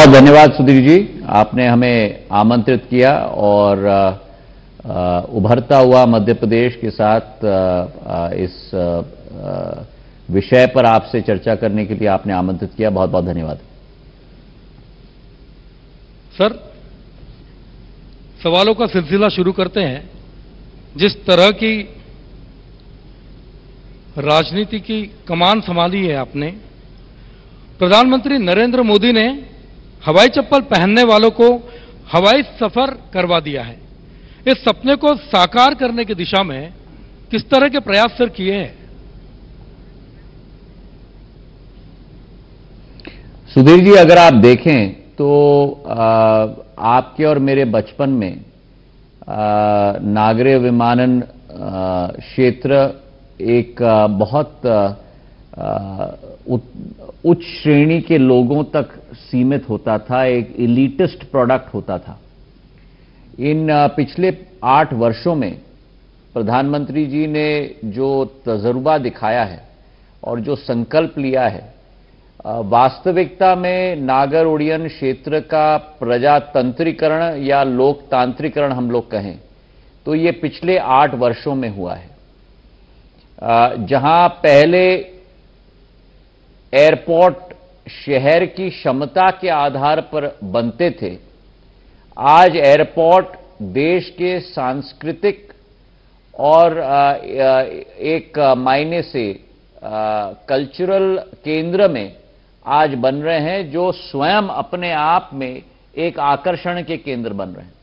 बहुत धन्यवाद सुधीर जी, आपने हमें आमंत्रित किया और उभरता हुआ मध्य प्रदेश के साथ इस विषय पर आपसे चर्चा करने के लिए आपने आमंत्रित किया। बहुत बहुत धन्यवाद सर। सवालों का सिलसिला शुरू करते हैं। जिस तरह की राजनीति की कमान संभाली है आपने, प्रधानमंत्री नरेंद्र मोदी ने हवाई चप्पल पहनने वालों को हवाई सफर करवा दिया है। इस सपने को साकार करने की दिशा में किस तरह के प्रयास सर किए हैं? सुधीर जी, अगर आप देखें तो आपके और मेरे बचपन में नागरिक विमानन क्षेत्र एक बहुत उच्च श्रेणी के लोगों तक सीमित होता था, एक इलीटिस्ट प्रोडक्ट होता था। इन पिछले 8 वर्षों में प्रधानमंत्री जी ने जो तजुर्बा दिखाया है और जो संकल्प लिया है, वास्तविकता में नागर उड्डयन क्षेत्र का प्रजातंत्रीकरण या लोकतांत्रिकरण हम लोग कहें तो ये पिछले 8 वर्षों में हुआ है। जहां पहले एयरपोर्ट शहर की क्षमता के आधार पर बनते थे, आज एयरपोर्ट देश के सांस्कृतिक और एक मायने से कल्चरल केंद्र में आज बन रहे हैं, जो स्वयं अपने आप में एक आकर्षण के केंद्र बन रहे हैं।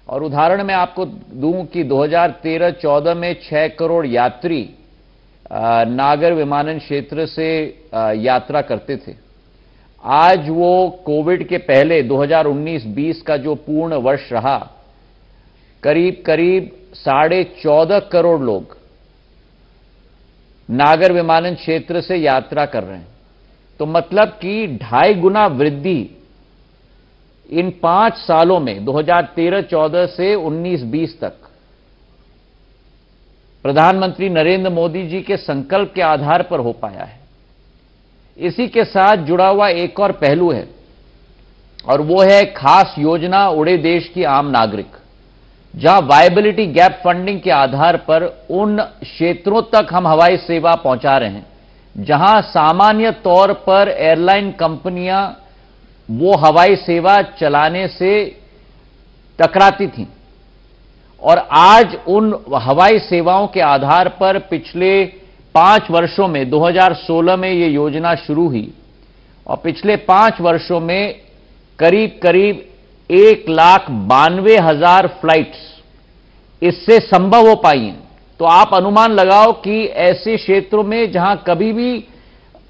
और उदाहरण मैं आपको दूं कि 2013-14 में 6 करोड़ यात्री नागर विमानन क्षेत्र से यात्रा करते थे। आज वो कोविड के पहले 2019-20 का जो पूर्ण वर्ष रहा, करीब 14.5 करोड़ लोग नागर विमानन क्षेत्र से यात्रा कर रहे हैं। तो मतलब कि 2.5 गुना वृद्धि इन 5 सालों में 2013-14 से 19-20 तक प्रधानमंत्री नरेंद्र मोदी जी के संकल्प के आधार पर हो पाया है। इसी के साथ जुड़ा हुआ एक और पहलू है और वो है खास योजना उड़े देश की आम नागरिक, जहां वायबिलिटी गैप फंडिंग के आधार पर उन क्षेत्रों तक हम हवाई सेवा पहुंचा रहे हैं जहां सामान्य तौर पर एयरलाइन कंपनियां वो हवाई सेवा चलाने से टकराती थीं। और आज उन हवाई सेवाओं के आधार पर पिछले 5 वर्षों में 2016 में ये योजना शुरू हुई और पिछले 5 वर्षों में करीब 1,92,000 फ्लाइट्स इससे संभव हो पाई हैं। तो आप अनुमान लगाओ कि ऐसे क्षेत्रों में जहां कभी भी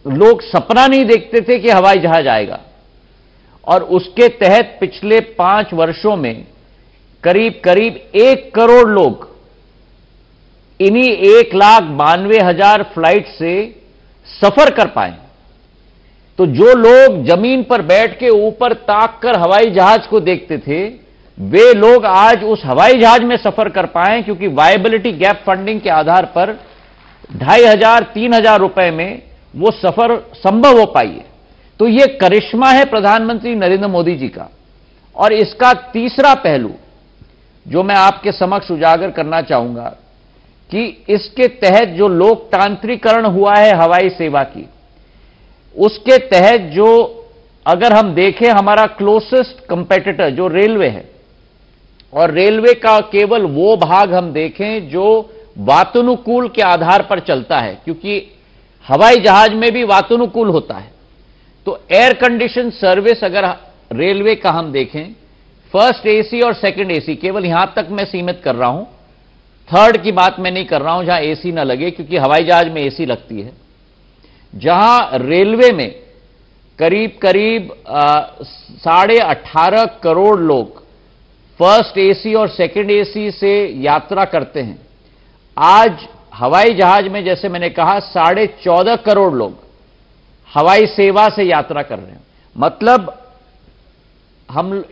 लोग सपना नहीं देखते थे कि हवाई जहाज आएगा, और उसके तहत पिछले 5 वर्षों में करीब 1 करोड़ लोग इन्हीं 1,92,000 फ्लाइट से सफर कर पाए। तो जो लोग जमीन पर बैठ के ऊपर ताक कर हवाई जहाज को देखते थे, वे लोग आज उस हवाई जहाज में सफर कर पाए, क्योंकि वायबिलिटी गैप फंडिंग के आधार पर 2,500-3,000 रुपए में वो सफर संभव हो पाई है। तो ये करिश्मा है प्रधानमंत्री नरेंद्र मोदी जी का। और इसका तीसरा पहलू जो मैं आपके समक्ष उजागर करना चाहूंगा कि इसके तहत जो लोकतांत्रिकरण हुआ है हवाई सेवा की, उसके तहत जो अगर हम देखें हमारा क्लोजेस्ट कंपेटिटर जो रेलवे है, और रेलवे का केवल वो भाग हम देखें जो वातानुकूल के आधार पर चलता है, क्योंकि हवाई जहाज में भी वातानुकूल होता है। तो एयर कंडीशन सर्विस अगर रेलवे का हम देखें, फर्स्ट एसी और सेकंड एसी, केवल यहां तक मैं सीमित कर रहा हूं, थर्ड की बात मैं नहीं कर रहा हूं जहां एसी ना लगे, क्योंकि हवाई जहाज में एसी लगती है। जहां रेलवे में करीब 18.5 करोड़ लोग फर्स्ट एसी और सेकंड एसी से यात्रा करते हैं, आज हवाई जहाज में जैसे मैंने कहा 14.5 करोड़ लोग हवाई सेवा से यात्रा कर रहे हैं। मतलब हम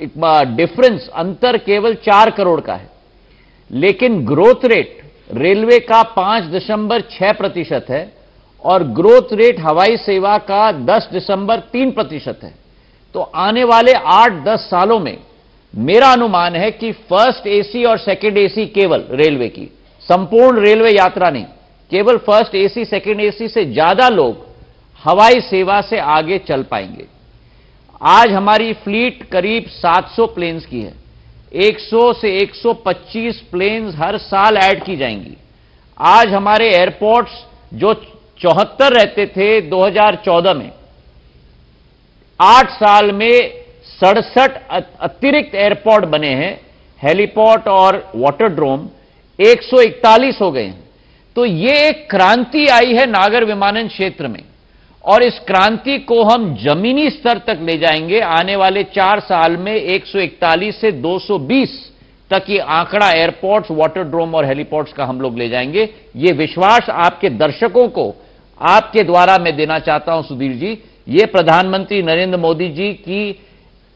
डिफरेंस अंतर केवल 4 करोड़ का है, लेकिन ग्रोथ रेट रेलवे का 5.6% है और ग्रोथ रेट हवाई सेवा का 10.3% है। तो आने वाले 8-10 सालों में मेरा अनुमान है कि फर्स्ट एसी और सेकंड एसी केवल रेलवे की, संपूर्ण रेलवे यात्रा नहीं, केवल फर्स्ट एसी सेकंड एसी से ज्यादा लोग हवाई सेवा से आगे चल पाएंगे। आज हमारी फ्लीट करीब 700 प्लेन्स की है, 100 से 125 प्लेन्स हर साल ऐड की जाएंगी। आज हमारे एयरपोर्ट्स जो 74 रहते थे 2014 में, 8 साल में 67 अतिरिक्त एयरपोर्ट बने हैं, हेलीपोर्ट और वाटरड्रोम 141 हो गए हैं। तो ये एक क्रांति आई है नागर विमानन क्षेत्र में, और इस क्रांति को हम जमीनी स्तर तक ले जाएंगे। आने वाले 4 साल में 141 से 220 तक ये आंकड़ा एयरपोर्ट्स, वाटरड्रोम और हेलीपोर्ट्स का हम लोग ले जाएंगे। ये विश्वास आपके दर्शकों को आपके द्वारा मैं देना चाहता हूं सुधीर जी। ये प्रधानमंत्री नरेंद्र मोदी जी की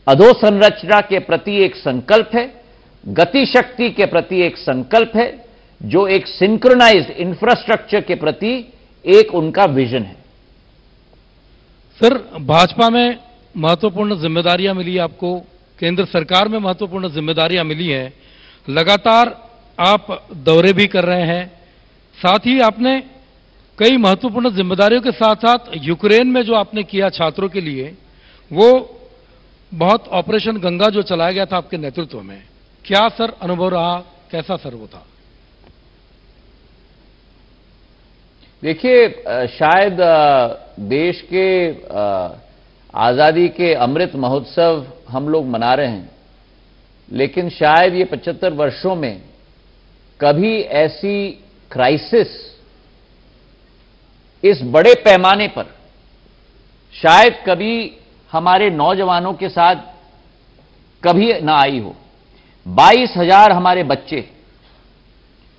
अधोसंरचना के प्रति एक संकल्प है, गति शक्ति के प्रति एक संकल्प है, जो एक सिंक्रोनाइज्ड इंफ्रास्ट्रक्चर के प्रति एक उनका विजन है। सर, भाजपा में महत्वपूर्ण जिम्मेदारियां मिली आपको, केंद्र सरकार में महत्वपूर्ण जिम्मेदारियां मिली हैं, लगातार आप दौरे भी कर रहे हैं, साथ ही आपने कई महत्वपूर्ण जिम्मेदारियों के साथ साथ यूक्रेन में जो आपने किया छात्रों के लिए, वो बहुत ऑपरेशन गंगा जो चलाया गया था आपके नेतृत्व में, क्या सर अनुभव रहा, कैसा सर वो था? देखिए, शायद देश के आजादी के अमृत महोत्सव हम लोग मना रहे हैं, लेकिन शायद ये 75 वर्षों में कभी ऐसी क्राइसिस इस बड़े पैमाने पर शायद कभी हमारे नौजवानों के साथ कभी ना आई हो। 22,000 हमारे बच्चे,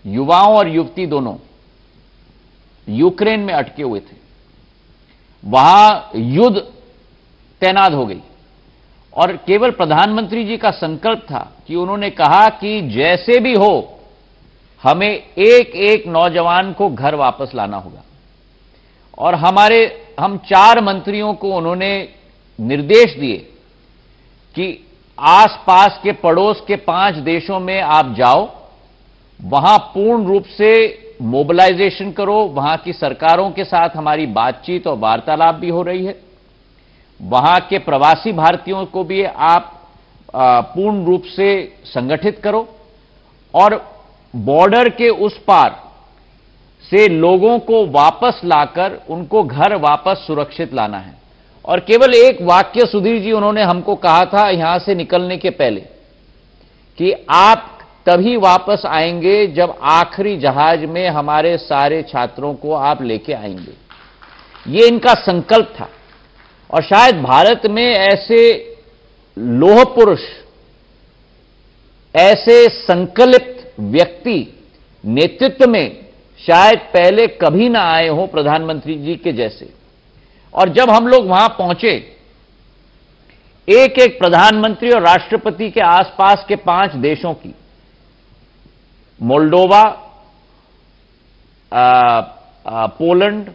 युवाओं और युवती दोनों, यूक्रेन में अटके हुए थे। वहां युद्ध तैनात हो गई, और केवल प्रधानमंत्री जी का संकल्प था कि उन्होंने कहा कि जैसे भी हो हमें एक एक नौजवान को घर वापस लाना होगा। और हम 4 मंत्रियों को उन्होंने निर्देश दिए कि आसपास के पड़ोस के 5 देशों में आप जाओ, वहां पूर्ण रूप से मोबिलाइजेशन करो। वहां की सरकारों के साथ हमारी बातचीत और वार्तालाप भी हो रही है। वहां के प्रवासी भारतीयों को भी आप पूर्ण रूप से संगठित करो, और बॉर्डर के उस पार से लोगों को वापस लाकर उनको घर वापस सुरक्षित लाना है। और केवल एक वाक्य सुधीर जी उन्होंने हमको कहा था यहां से निकलने के पहले, कि आप तभी वापस आएंगे जब आखिरी जहाज में हमारे सारे छात्रों को आप लेके आएंगे। ये इनका संकल्प था। और शायद भारत में ऐसे लौह पुरुष, ऐसे संकल्पित व्यक्ति नेतृत्व में शायद पहले कभी ना आए हों प्रधानमंत्री जी के जैसे। और जब हम लोग वहां पहुंचे, एक एक प्रधानमंत्री और राष्ट्रपति के आसपास के 5 देशों की, मोल्डोवा, पोलैंड,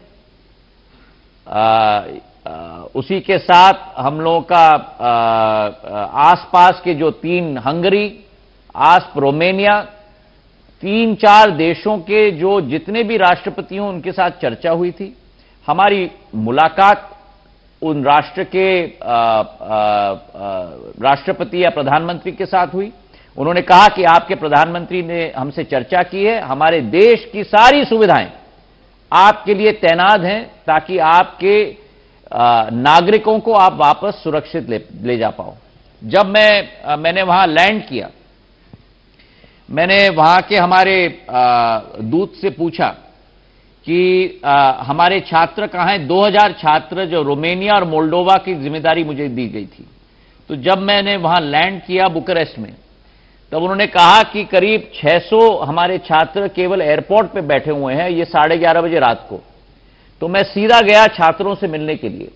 उसी के साथ हम लोगों का आसपास के जो 3, हंगरी, रोमेनिया, 3-4 देशों के जो जितने भी राष्ट्रपति हों उनके साथ चर्चा हुई थी। हमारी मुलाकात उन राष्ट्र के राष्ट्रपति या प्रधानमंत्री के साथ हुई। उन्होंने कहा कि आपके प्रधानमंत्री ने हमसे चर्चा की है, हमारे देश की सारी सुविधाएं आपके लिए तैनात हैं, ताकि आपके नागरिकों को आप वापस सुरक्षित ले जा पाओ। जब मैंने वहां लैंड किया, मैंने वहां के हमारे दूत से पूछा कि हमारे छात्र कहां हैं। 2000 छात्र जो रोमेनिया और मोल्डोवा की जिम्मेदारी मुझे दी गई थी। तो जब मैंने वहां लैंड किया बुकारेस्ट में, तब उन्होंने कहा कि करीब 600 हमारे छात्र केवल एयरपोर्ट पे बैठे हुए हैं, ये 11:30 बजे रात को। तो मैं सीधा गया छात्रों से मिलने के लिए,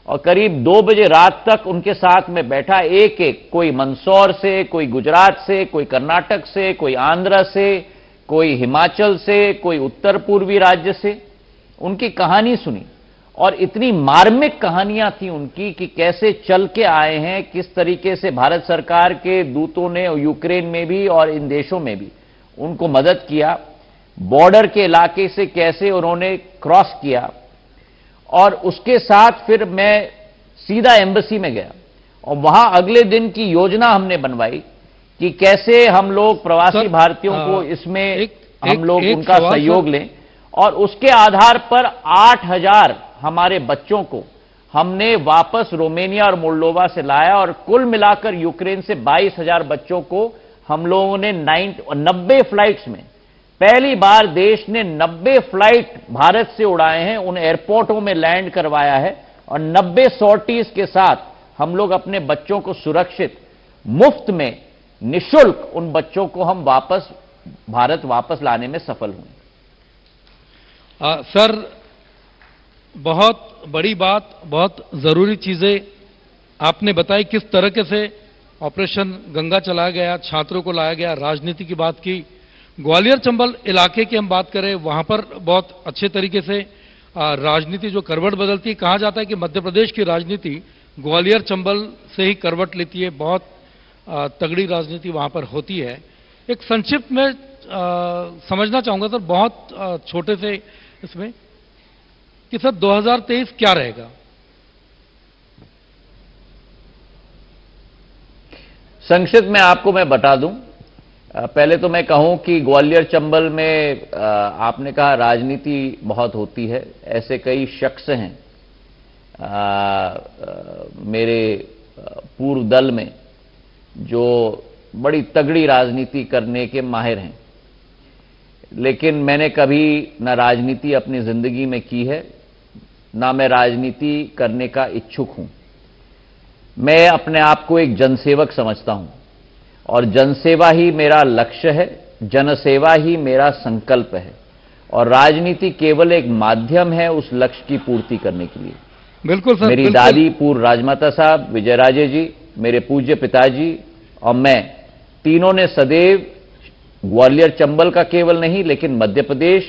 और करीब 2 बजे रात तक उनके साथ में बैठा। एक एक, कोई मंदसौर से, कोई गुजरात से, कोई कर्नाटक से, कोई आंध्र से, कोई हिमाचल से, कोई उत्तर पूर्वी राज्य से, उनकी कहानी सुनी। और इतनी मार्मिक कहानियां थी उनकी कि कैसे चल के आए हैं, किस तरीके से भारत सरकार के दूतों ने यूक्रेन में भी और इन देशों में भी उनको मदद किया, बॉर्डर के इलाके से कैसे उन्होंने क्रॉस किया। और उसके साथ फिर मैं सीधा एम्बेसी में गया और वहां अगले दिन की योजना हमने बनवाई कि कैसे हम लोग प्रवासी भारतीयों को इसमें हम लोग उनका सहयोग लें। और उसके आधार पर 8000 हमारे बच्चों को हमने वापस रोमानिया और मोल्डोवा से लाया और कुल मिलाकर यूक्रेन से 22,000 बच्चों को हम लोगों ने 90 फ्लाइट्स में, पहली बार देश ने 90 फ्लाइट भारत से उड़ाए हैं, उन एयरपोर्टों में लैंड करवाया है और 90 सॉर्टीज के साथ हम लोग अपने बच्चों को सुरक्षित, मुफ्त में, निःशुल्क उन बच्चों को हम भारत वापस लाने में सफल हुए। सर, बहुत बड़ी बात, बहुत जरूरी चीजें आपने बताई। किस तरीके से ऑपरेशन गंगा चलाया गया, छात्रों को लाया गया, राजनीति की बात की। ग्वालियर चंबल इलाके की हम बात करें, वहां पर बहुत अच्छे तरीके से राजनीति जो करवट बदलती है। कहा जाता है कि मध्य प्रदेश की राजनीति ग्वालियर चंबल से ही करवट लेती है, बहुत तगड़ी राजनीति वहां पर होती है। एक संक्षिप्त में समझना चाहूंगा सर, बहुत छोटे से इसमें, कि सर 2023 क्या रहेगा? संक्षिप्त में आपको मैं बता दूं। पहले तो मैं कहूं कि ग्वालियर चंबल में आपने कहा राजनीति बहुत होती है, ऐसे कई शख्स हैं मेरे पूर्व दल में जो बड़ी तगड़ी राजनीति करने के माहिर हैं, लेकिन मैंने कभी न राजनीति अपनी जिंदगी में की है, ना मैं राजनीति करने का इच्छुक हूं। मैं अपने आप को एक जनसेवक समझता हूं और जनसेवा ही मेरा लक्ष्य है, जनसेवा ही मेरा संकल्प है और राजनीति केवल एक माध्यम है उस लक्ष्य की पूर्ति करने के लिए। बिल्कुल सर। मेरी दादी पूर्व राजमाता साहब विजयराजे जी, मेरे पूज्य पिताजी और मैं तीनों ने सदैव ग्वालियर चंबल का केवल नहीं लेकिन मध्य प्रदेश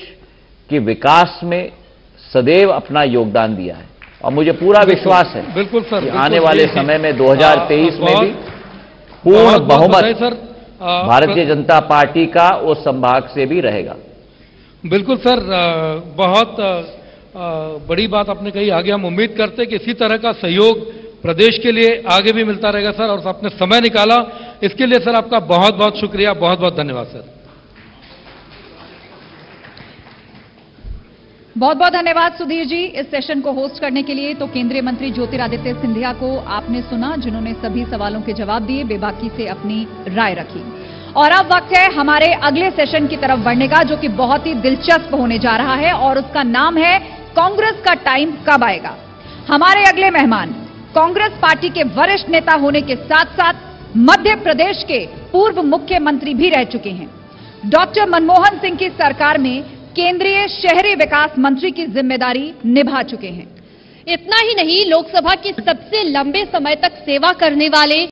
के विकास में सदैव अपना योगदान दिया है और मुझे पूरा विश्वास है बिल्कुल सर, कि आने वाले समय में 2023 में भी पूर्ण बहुमत भारतीय जनता पार्टी का उस संभाग से भी रहेगा। बिल्कुल सर, बहुत बड़ी बात आपने कही। आगे हम उम्मीद करते हैं कि इसी तरह का सहयोग प्रदेश के लिए आगे भी मिलता रहेगा सर, और आपने समय निकाला इसके लिए सर आपका बहुत बहुत शुक्रिया, बहुत बहुत धन्यवाद सर। बहुत बहुत धन्यवाद सुधीर जी इस सेशन को होस्ट करने के लिए। तो केंद्रीय मंत्री ज्योतिरादित्य सिंधिया को आपने सुना, जिन्होंने सभी सवालों के जवाब दिए, बेबाकी से अपनी राय रखी। और अब वक्त है हमारे अगले सेशन की तरफ बढ़ने का, जो कि बहुत ही दिलचस्प होने जा रहा है और उसका नाम है कांग्रेस का टाइम कब आएगा। हमारे अगले मेहमान कांग्रेस पार्टी के वरिष्ठ नेता होने के साथ साथ मध्य प्रदेश के पूर्व मुख्यमंत्री भी रह चुके हैं। डॉक्टर मनमोहन सिंह की सरकार में केंद्रीय शहरी विकास मंत्री की जिम्मेदारी निभा चुके हैं। इतना ही नहीं, लोकसभा के सबसे लंबे समय तक सेवा करने वाले